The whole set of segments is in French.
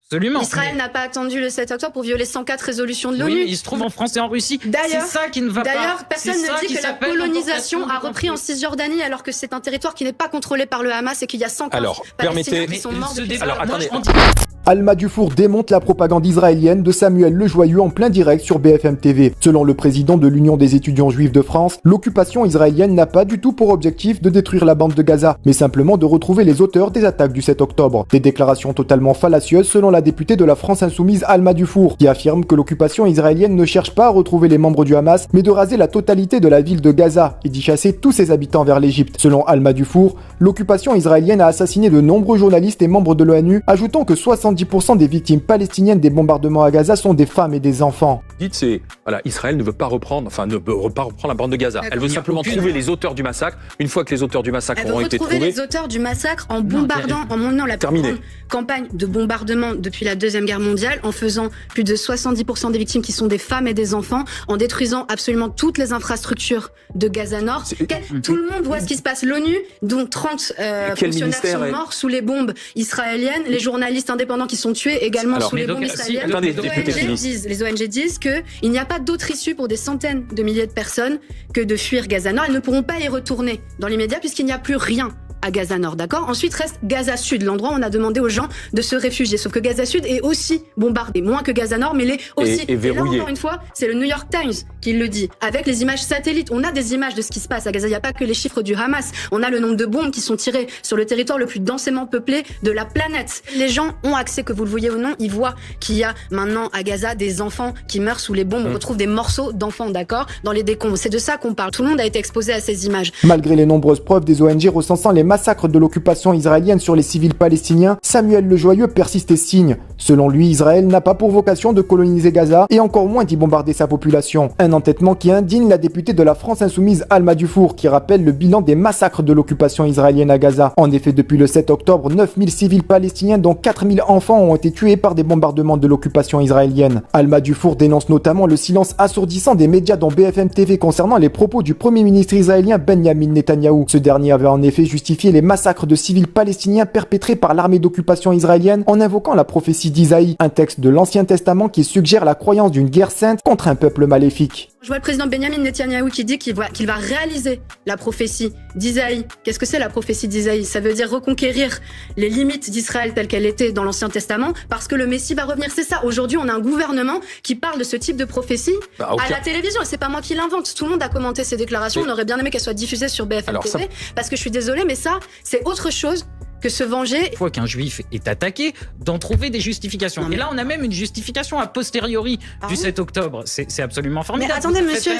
Absolument. Israël n'a pas attendu le 7 octobre pour violer 104 résolutions de l'ONU. Oui, mais il se trouve en France et en Russie. C'est ça qui ne va pas. D'ailleurs, personne ne dit que la colonisation a repris en Cisjordanie alors que c'est un territoire qui n'est pas contrôlé par le Hamas et qu'il y a 100 Palestiniens qui sont morts depuis. Alors, attendez. Alma Dufour démonte la propagande israélienne de Samuel Lejoyeux en plein direct sur BFM TV. Selon le président de l'Union des étudiants juifs de France, l'occupation israélienne n'a pas du tout pour objectif de détruire la bande de Gaza, mais simplement de retrouver les auteurs des attaques du 7 octobre. Des déclarations totalement fallacieuses selon la députée de la France Insoumise Alma Dufour, qui affirme que l'occupation israélienne ne cherche pas à retrouver les membres du Hamas, mais de raser la totalité de la ville de Gaza et d'y chasser tous ses habitants vers l'Égypte. Selon Alma Dufour, l'occupation israélienne a assassiné de nombreux journalistes et membres de l'ONU, ajoutant que 70% des victimes palestiniennes des bombardements à Gaza sont des femmes et des enfants. Israël ne veut pas reprendre la bande de Gaza. Elle veut simplement trouver les auteurs du massacre. Une fois que les auteurs du massacre auront été trouvés, les auteurs du massacre en bombardant, en menant la plus grande campagne de bombardement depuis la Deuxième Guerre mondiale, en faisant plus de 70% des victimes qui sont des femmes et des enfants, en détruisant absolument toutes les infrastructures de Gaza Nord. Tout le monde voit ce qui se passe. L'ONU, dont 30 fonctionnaires sont morts sous les bombes israéliennes, les journalistes indépendants qui sont tués également sous les bombes israéliennes. Les ONG disent qu'il n'y a pas d'autre issue pour des centaines de milliers de personnes que de fuir Gaza Nord. Elles ne pourront pas y retourner dans l'immédiat puisqu'il n'y a plus rien à Gaza Nord, d'accord? Ensuite reste Gaza Sud, l'endroit où on a demandé aux gens de se réfugier. Sauf que Gaza Sud est aussi bombardé, moins que Gaza Nord, mais l'est aussi. Et verrouillé. Et là, encore une fois, c'est le New York Times qui le dit, avec les images satellites. On a des images de ce qui se passe à Gaza. Il n'y a pas que les chiffres du Hamas. On a le nombre de bombes qui sont tirées sur le territoire le plus densément peuplé de la planète. Les gens ont accès, que vous le voyez ou non, ils voient qu'il y a maintenant à Gaza des enfants qui meurent sous les bombes. On retrouve des morceaux d'enfants, d'accord, dans les décombres. C'est de ça qu'on parle. Tout le monde a été exposé à ces images. Malgré les nombreuses preuves des ONG recensant les massacres de l'occupation israélienne sur les civils palestiniens, Samuel Lejoyeux persiste et signe. Selon lui, Israël n'a pas pour vocation de coloniser Gaza et encore moins d'y bombarder sa population. Un entêtement qui indigne la députée de la France Insoumise Alma Dufour, qui rappelle le bilan des massacres de l'occupation israélienne à Gaza. En effet, depuis le 7 octobre, 9000 civils palestiniens dont 4000 enfants ont été tués par des bombardements de l'occupation israélienne. Alma Dufour dénonce notamment le silence assourdissant des médias dont BFM TV concernant les propos du premier ministre israélien Benjamin Netanyahou. Ce dernier avait en effet justifié les massacres de civils palestiniens perpétrés par l'armée d'occupation israélienne en invoquant la prophétie d'Isaïe, un texte de l'Ancien Testament qui suggère la croyance d'une guerre sainte contre un peuple maléfique. Je vois le président Benjamin Netanyahou qui dit qu'il va réaliser la prophétie d'Isaïe. Qu'est-ce que c'est la prophétie d'Isaïe? Ça veut dire reconquérir les limites d'Israël telles qu'elles étaient dans l'Ancien Testament parce que le Messie va revenir. C'est ça. Aujourd'hui, on a un gouvernement qui parle de ce type de prophétie à la télévision. Et c'est pas moi qui l'invente. Tout le monde a commenté ces déclarations. On aurait bien aimé qu'elles soient diffusées sur BFM TV parce que je suis désolée, mais ça, c'est autre chose que se venger. Une fois qu'un juif est attaqué, d'en trouver des justifications. Et là, on a même une justification a posteriori du 7 octobre. C'est absolument formidable. Mais attendez, monsieur,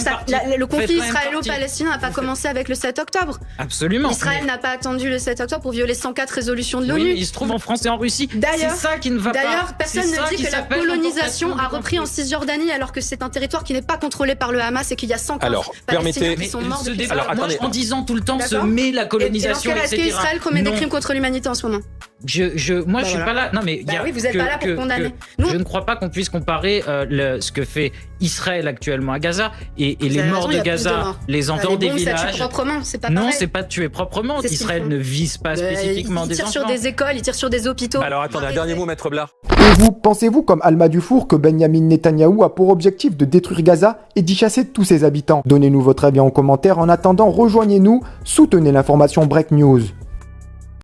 le conflit israélo-palestinien n'a pas commencé avec le 7 octobre. Absolument. Israël n'a pas attendu le 7 octobre pour violer 104 résolutions de l'ONU. Oui, il se trouve en France et en Russie. C'est ça qui ne va pas. D'ailleurs, personne ne dit que la colonisation a repris en Cisjordanie alors que c'est un territoire qui n'est pas contrôlé par le Hamas et qu'il y a 100 Palestiniens qui sont morts depuis. En disant tout le temps se met la colonisation, etc. Est-ce qu'Israël commet des crimes contre l'humanité en ce moment? Je suis pas là. Non, mais oui, vous êtes pas là pour condamner. Je ne crois pas qu'on puisse comparer ce que fait Israël actuellement à Gaza et les morts de Gaza, les enfants des villages. Ça tue proprement, c'est pas pareil. Non, c'est pas tuer proprement. Israël ne vise pas spécifiquement des enfants. Il tire sur des écoles, il tire sur des hôpitaux. Alors attendez, un dernier mot, Maître Blard. Et vous, pensez-vous comme Alma Dufour que Benjamin Netanyahou a pour objectif de détruire Gaza et d'y chasser tous ses habitants? Donnez-nous votre avis en commentaire. En attendant, rejoignez-nous, soutenez l'information Break News.